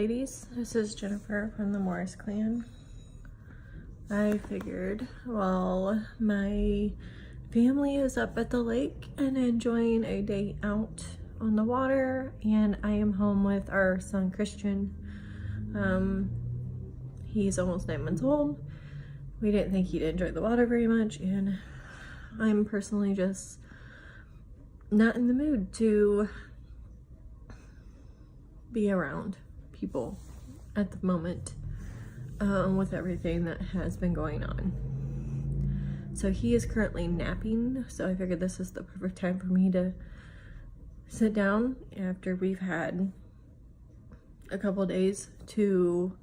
ladies, this is Jennifer from the Morris clan. I figured, well, my family is up at the lake and enjoying a day out on the water, and I am home with our son Christian. He's almost 9 months old. We didn't think he'd enjoy the water very much, and I'm personally just not in the mood to be around people at the moment with everything that has been going on. So he is currently napping, so I figured this is the perfect time for me to sit down after we've had a couple days to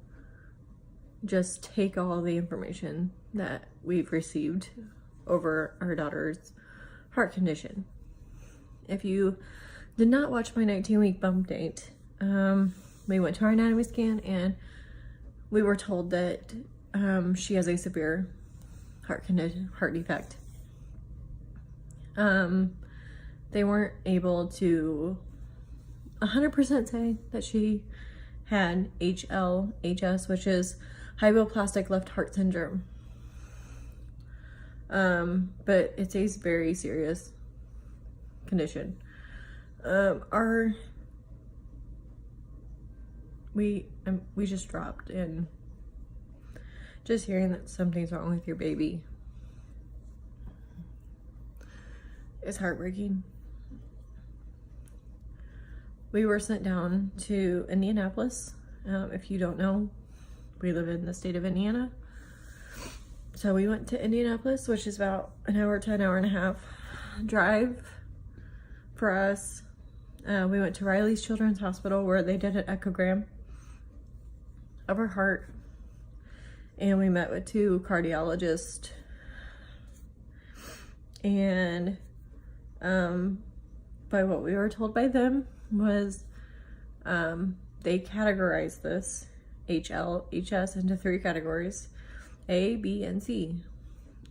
just take all the information that we've received over our daughter's heart condition. If you did not watch my 19-week bump date, we went to our anatomy scan and we were told that she has a severe heart defect. They weren't able to 100% say that she had HLHS, which is hypoplastic left heart syndrome. But it's a very serious condition. We just dropped, and just hearing that something's wrong with your baby is heartbreaking. We were sent down to Indianapolis. If you don't know, we live in the state of Indiana. So we went to Indianapolis, which is about an hour to an hour and a half drive for us. We went to Riley's Children's Hospital where they did an echogram of her heart, and we met with 2 cardiologists, and by what we were told by them was they categorized this HLHS into 3 categories: A, B, and C.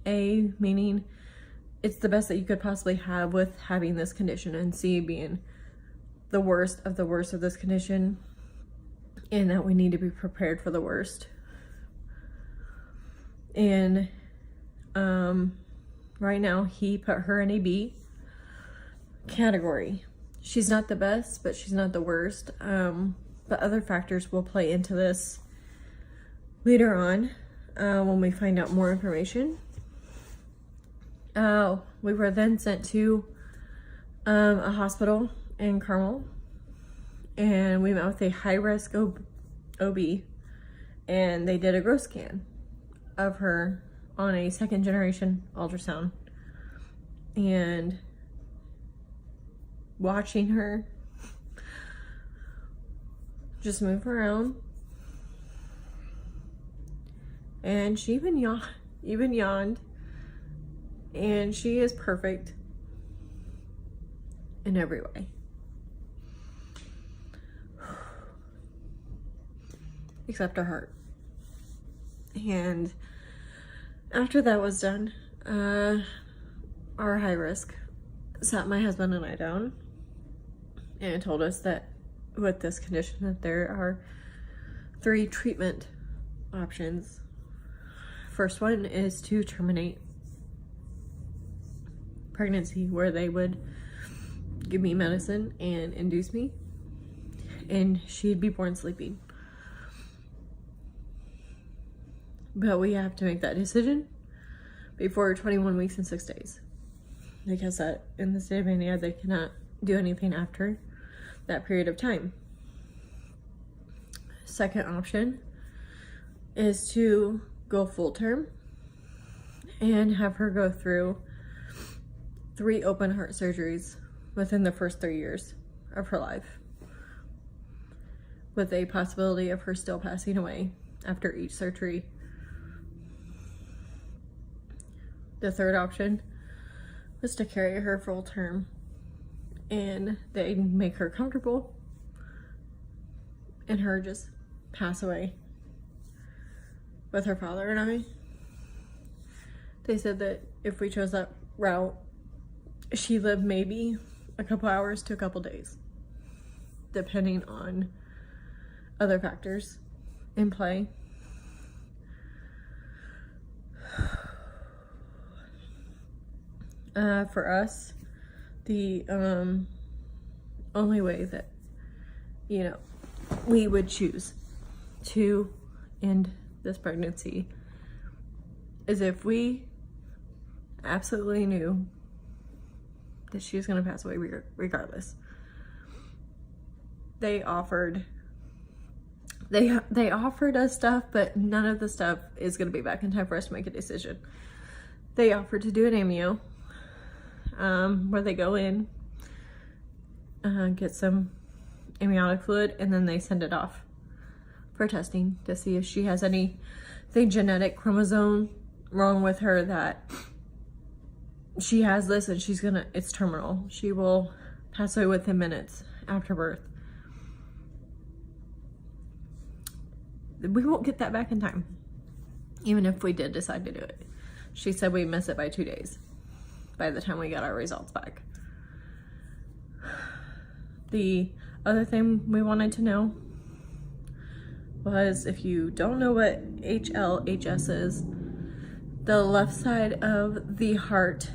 A meaning it's the best that you could possibly have with having this condition, and C being the worst of this condition, and that we need to be prepared for the worst. And right now he put her in a B category. She's not the best, but she's not the worst. But other factors will play into this later on when we find out more information. We were then sent to a hospital in Carmel, and we met with a high-risk OB, and they did a growth scan of her on a 2nd-generation ultrasound. And watching her just move around, and she even yawned, and she is perfect in every way. Except her heart. And after that was done, our high risk sat my husband and I down and told us that with this condition that there are 3 treatment options. First one is to terminate pregnancy, where they would give me medicine and induce me, and she'd be born sleeping. But we have to make that decision before 21 weeks and 6 days, because that in the state of Indiana they cannot do anything after that period of time. Second option is to go full term and have her go through 3 open heart surgeries within the first 3 years of her life, with a possibility of her still passing away after each surgery. The third option was to carry her full term, and they make her comfortable and her just pass away with her father and I. They said that if we chose that route, she lived maybe a couple hours to a couple days, depending on other factors in play. For us, the only way that, you know, we would choose to end this pregnancy is if we absolutely knew that she was going to pass away regardless. They offered us stuff, but none of the stuff is going to be back in time for us to make a decision. They offered to do an amnio, where they go in, get some amniotic fluid, and then they send it off for testing to see if she has anything genetic, chromosome wrong with her, that she has this and it's terminal. She will pass away within minutes after birth. We won't get that back in time, even if we did decide to do it. She said we miss it by 2 days by the time we got our results back. The other thing we wanted to know was, if you don't know what HLHS is, the left side of the heart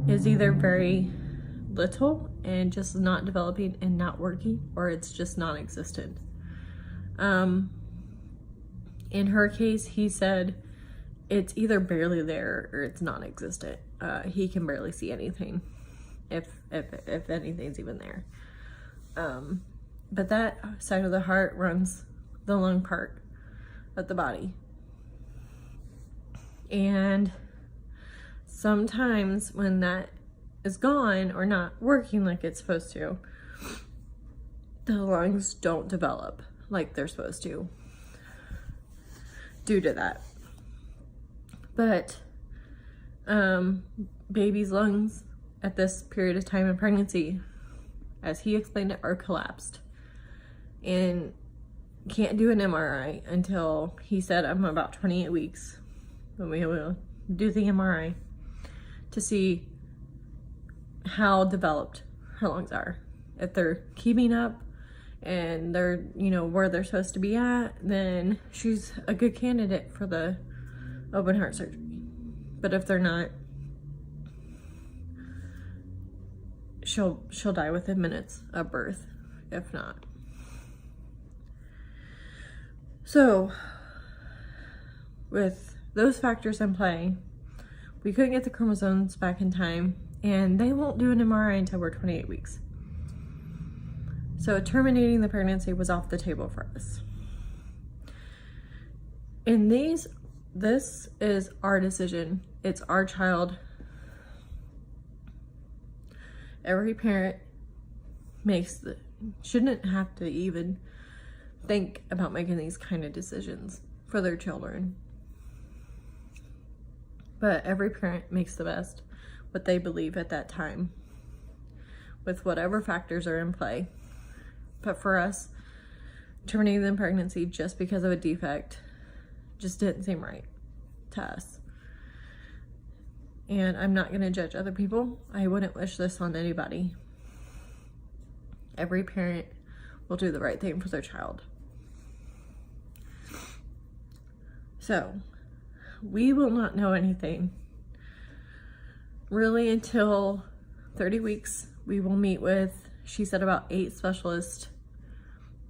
is either very little and just not developing and not working, or it's just non-existent. In her case, he said it's either barely there or it's non-existent. He can barely see anything, if anything's even there. But that side of the heart runs the lung part of the body. And sometimes when that is gone or not working like it's supposed to, the lungs don't develop like they're supposed to due to that. But baby's lungs at this period of time in pregnancy, as he explained it, are collapsed and can't do an MRI until, he said, I'm about 28 weeks when we will do the MRI to see how developed her lungs are. If they're keeping up and they're, you know, where they're supposed to be at, then she's a good candidate for the open heart surgery. But if they're not, she'll die within minutes of birth, if not. So, with those factors in play, we couldn't get the chromosomes back in time, and they won't do an MRI until we're 28 weeks. So terminating the pregnancy was off the table for us. And this is our decision. It's our child. Every parent shouldn't have to even think about making these kind of decisions for their children. But every parent makes the best what they believe at that time, with whatever factors are in play. But for us, terminating the pregnancy just because of a defect just didn't seem right to us. And I'm not going to judge other people. I wouldn't wish this on anybody. Every parent will do the right thing for their child. So, we will not know anything really until 30 weeks. We will meet with, she said, about 8 specialists.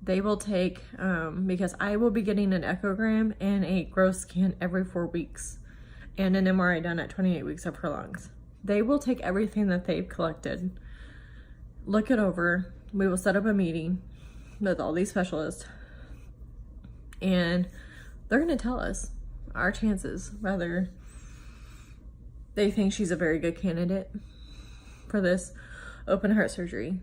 They will take, because I will be getting an echogram and a growth scan every 4 weeks and an MRI done at 28 weeks of her lungs. They will take everything that they've collected, look it over. We will set up a meeting with all these specialists, and they're going to tell us our chances, whether they think she's a very good candidate for this open heart surgery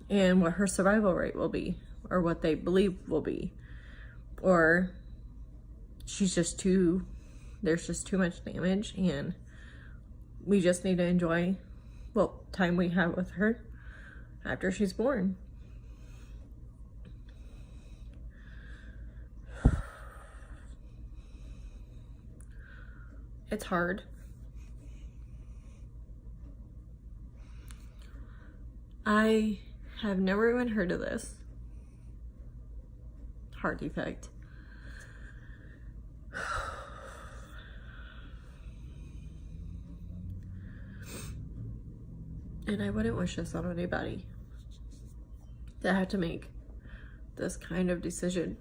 and what her survival rate will be, or what they believe will be, or there's just too much damage and we just need to enjoy what time we have with her after she's born. It's hard. I have never even heard of this. heart defect. And I wouldn't wish this on anybody that had to make this kind of decision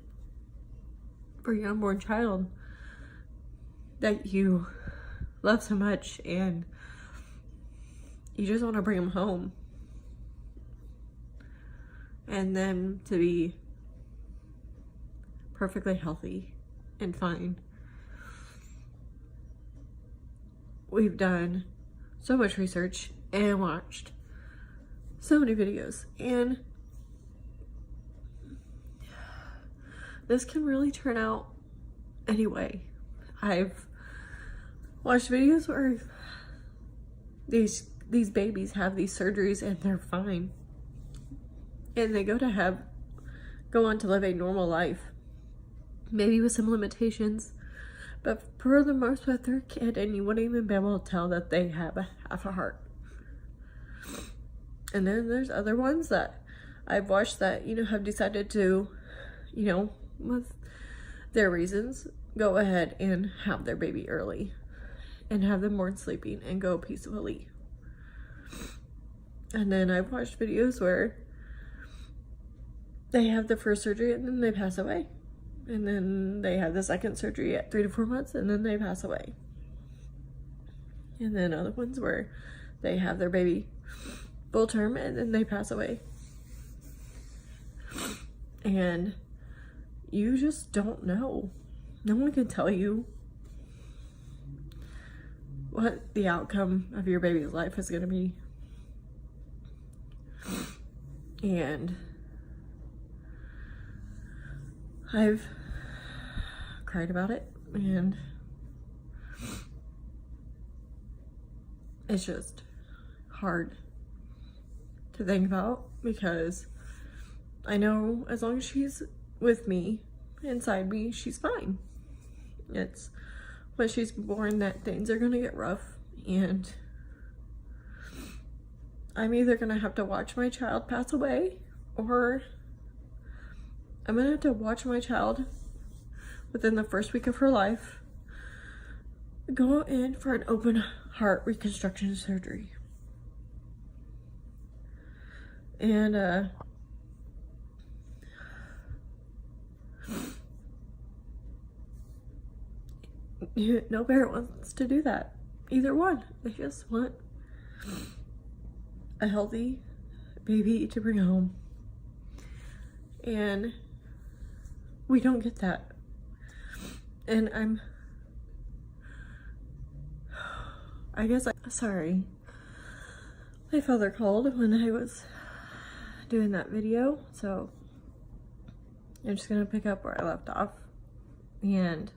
for your unborn child that you love so much, and you just want to bring them home and them to be perfectly healthy and fine. We've done so much research and watched so many videos, and this can really turn out anyway. I've watched videos where these babies have these surgeries and they're fine, and they go on to live a normal life, maybe with some limitations, but for the most part they're a kid, and you wouldn't even be able to tell that they have half a heart. And then there's other ones that I've watched that, have decided to, with their reasons, go ahead and have their baby early and have them born sleeping and go peacefully. And then I've watched videos where they have the first surgery and then they pass away. And then they have the second surgery at 3 to 4 months and then they pass away. And then other ones where they have their baby full term and then they pass away. And you just don't know. No one can tell you what the outcome of your baby's life is going to be. And I've cried about it, and it's just hard to think about, because I know as long as she's with me, inside me, she's fine. It's when she's born that things are gonna get rough, and I'm either gonna have to watch my child pass away, or I'm gonna have to watch my child within the first week of her life go in for an open heart reconstruction surgery. And no parent wants to do that. Either one. They just want a healthy baby to bring home. And we don't get that. And sorry. My father called when I was doing that video, so I'm just gonna pick up where I left off. And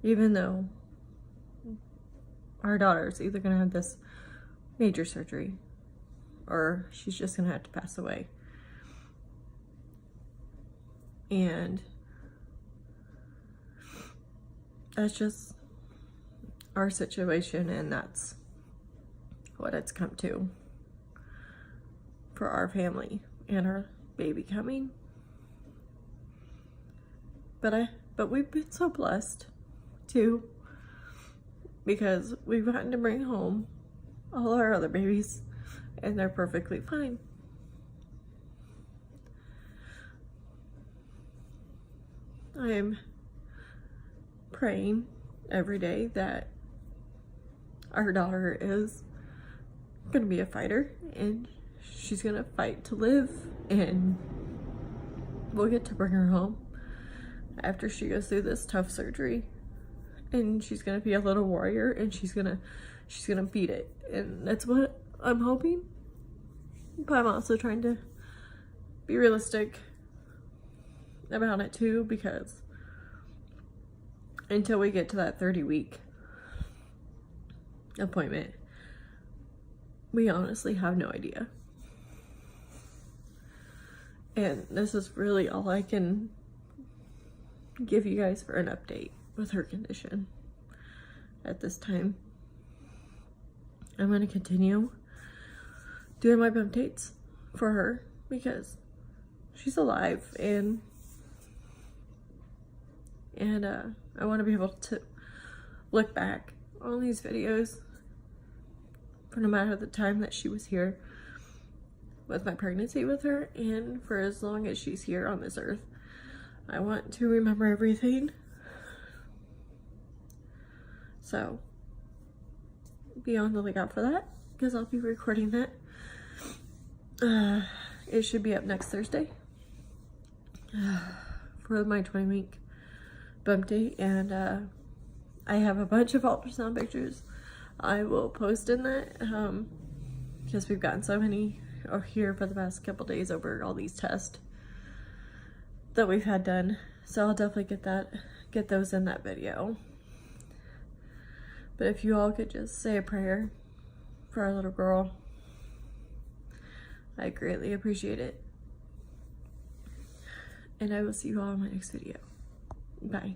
even though our daughter's either gonna have this major surgery or she's just gonna have to pass away, and that's just our situation, and that's what it's come to for our family and our baby coming. But we've been so blessed too, because we've gotten to bring home all our other babies and they're perfectly fine. I'm praying every day that our daughter is gonna be a fighter and she's gonna fight to live, and we'll get to bring her home after she goes through this tough surgery, and she's gonna be a little warrior, and she's gonna beat it. And that's what I'm hoping, but I'm also trying to be realistic about it too, because until we get to that 30-week appointment, we honestly have no idea. And this is really all I can give you guys for an update with her condition at this time. I'm going to continue doing my updates for her because she's alive, and I want to be able to look back on these videos for no matter the time that she was here with my pregnancy with her, and for as long as she's here on this earth. I want to remember everything. So be on the lookout for that, because I'll be recording that. It should be up next Thursday for my 20-week bump date, and I have a bunch of ultrasound pictures I will post in that, because we've gotten so many here for the past couple days over all these tests that we've had done. So I'll definitely get those in that video. But if you all could just say a prayer for our little girl, I greatly appreciate it. And I will see you all in my next video. Bye.